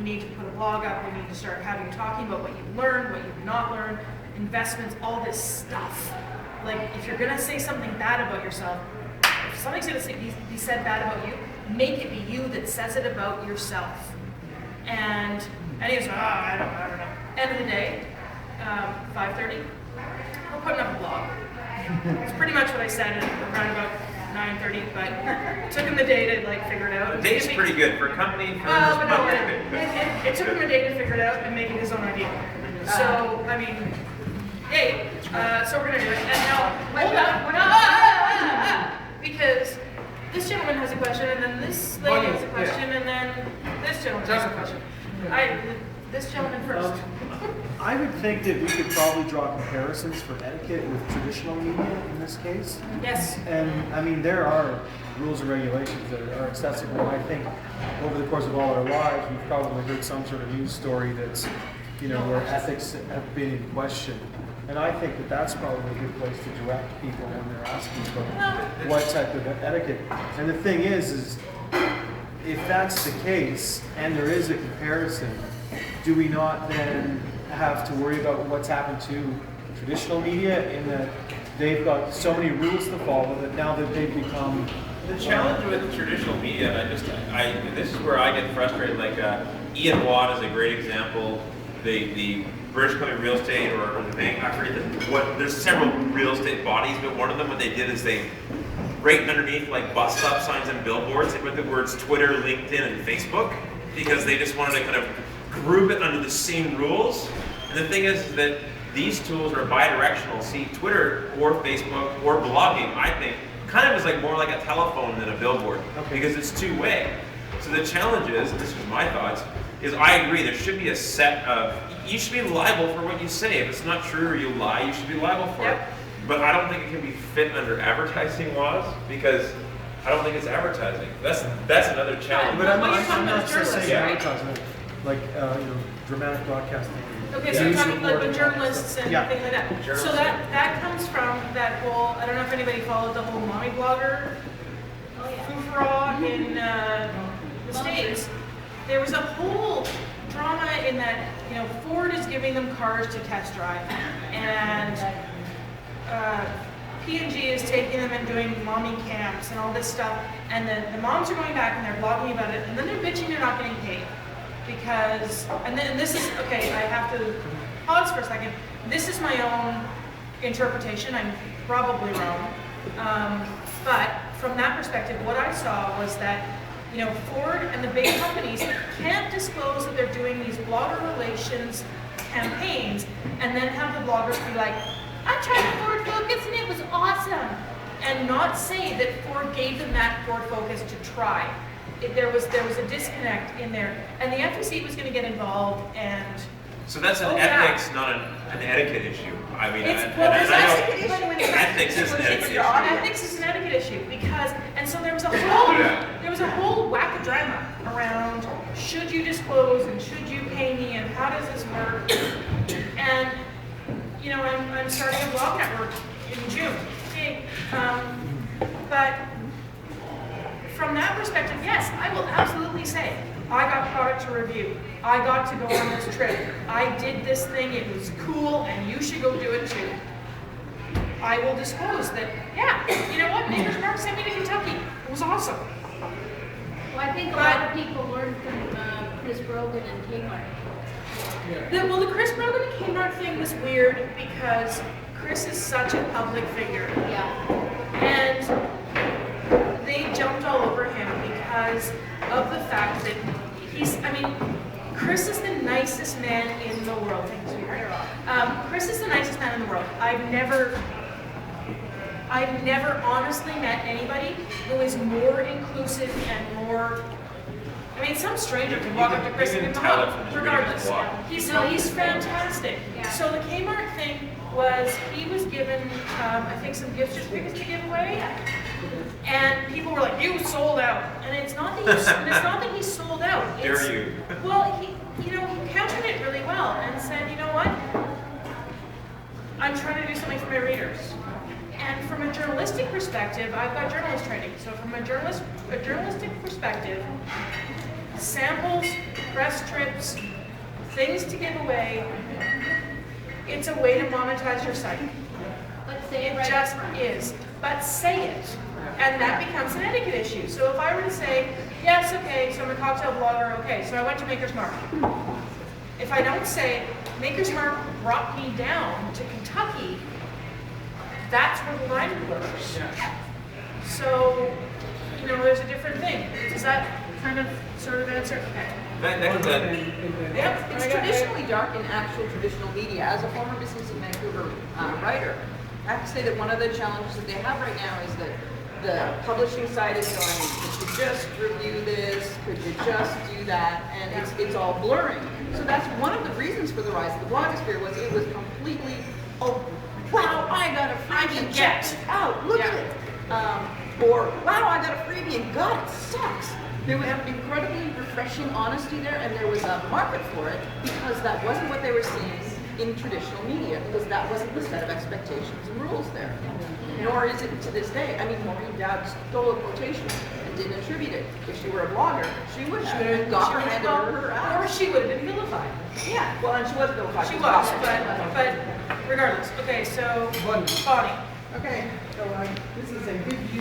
We need to put a blog up. We need to start talking about what you've learned, what you've not learned, investments, all this stuff. Like, if you're gonna say something bad about yourself, if something's gonna be said bad about you, make it be you that says it about yourself. And he goes, I don't know. End of the day, 5:30, we're putting up a blog. It's pretty much what I said around about 9:30, but it took him the day to figure it out. The day's pretty good for a company. It took him a day to figure it out and make it his own idea. So, I mean, hey, so we're gonna do it. And now, hold on, because this gentleman has a question, and then this lady has a question, and then this gentleman has a question. This gentleman first. I would think that we could probably draw comparisons for etiquette with traditional media in this case. Yes. And I mean, there are rules and regulations that are accessible. And I think over the course of all our lives, we've probably heard some sort of news story that's, where ethics have been in question. And I think that that's probably a good place to direct people when they're asking about what type of etiquette. And the thing is if that's the case and there is a comparison, do we not then have to worry about what's happened to traditional media in that they've got so many rules to follow that now that they've become... The challenge with traditional media, and this is where I get frustrated, Ian Watt is a great example. The British Columbia Real Estate or the bank, I forget there's several real estate bodies, but one of them, what they did is they, right underneath bus stop signs and billboards, they put the words Twitter, LinkedIn, and Facebook, because they just wanted to kind of group it under the same rules. And the thing is that these tools are bi-directional. See, Twitter or Facebook or blogging, I think, kind of is more like a telephone than a billboard, because it's two-way. So the challenge is, and this is my thoughts, is I agree, there should be a set of, you should be liable for what you say. If it's not true or you lie, you should be liable for it. But I don't think it can be fit under advertising laws, because I don't think it's advertising. That's another challenge. But I'm not just saying advertisement, dramatic broadcasting. Okay, so you're talking with journalists and things like that. So that comes from that whole, I don't know if anybody followed the whole mommy blogger free-for-all in the States. There was a whole drama in that, Ford is giving them cars to test drive, and P&G is taking them and doing mommy camps and all this stuff, and then the moms are going back and they're blogging about it, and then they're bitching they're not getting paid. Because, and this is, okay, I have to pause for a second. This is my own interpretation. I'm probably wrong. But from that perspective, what I saw was that, Ford and the big companies can't disclose that they're doing these blogger relations campaigns and then have the bloggers be like, I tried the Ford Focus and it was awesome. And not say that Ford gave them that Ford Focus to try. There was a disconnect in there, and the FTC was going to get involved, and so that's an ethics, not an etiquette issue. I mean, ethics is an etiquette issue. Ethics is an etiquette issue because, and so there was a whole whack of drama around should you disclose and should you pay me and how does this work? And I'm starting a blog network in June. Okay, but. From that perspective, yes, I will absolutely say, I got product to review. I got to go on this trip. I did this thing, it was cool, and you should go do it too. I will disclose that, you know what, Neighbors Mark sent me to Kentucky. It was awesome. Well, I think a lot of people learned from Chris Brogan and Kmart. The Chris Brogan and Kmart thing was weird because Chris is such a public figure. And they jumped all over him because of the fact that Chris is the nicest man in the world. Chris is the nicest man in the world. I've never honestly met anybody who is more inclusive and more. Some stranger can walk up to Chris and give him a hug, regardless. He's fantastic. So the Kmart thing was he was given, I think, some gift certificates to give away. And people were like, "You sold out," and it's not that he sold out. Dare you? Well, he countered it really well and said, "You know what? I'm trying to do something for my readers." And from a journalistic perspective, I've got journalist training. So from a journalistic perspective, samples, press trips, things to give away. It's a way to monetize your site. Let's say it It right just up front. is. But say it. And that becomes an etiquette issue. So if I were to say, yes, okay, so I'm a cocktail blogger, okay, so I went to Maker's Mark. If I don't say, Maker's Mark brought me down to Kentucky, that's where the line blurs. So, there's a different thing. Does that kind of sort of answer? Okay. Yep. It's traditionally dark in actual traditional media. As a former Business in Vancouver writer, I have to say that one of the challenges that they have right now is that the publishing side is going, could you just review this? Could you just do that? And it's all blurring. So that's one of the reasons for the rise of the blogosphere was it was completely, oh, wow, I got a freebie, check it out, look at it. Or, wow, I got a freebie and God, it sucks. There was incredibly refreshing honesty there, and there was a market for it because that wasn't what they were seeing in traditional media, because that wasn't the set of expectations and rules there. Nor is it to this day. I mean, Maureen Dowd stole a quotation and didn't attribute it. If she were a blogger, she would have and got her handed over her Or ass. she would have been vilified. Yeah, well, and she was vilified. She was, but regardless. Okay, so Bonnie. Okay, so this is a good view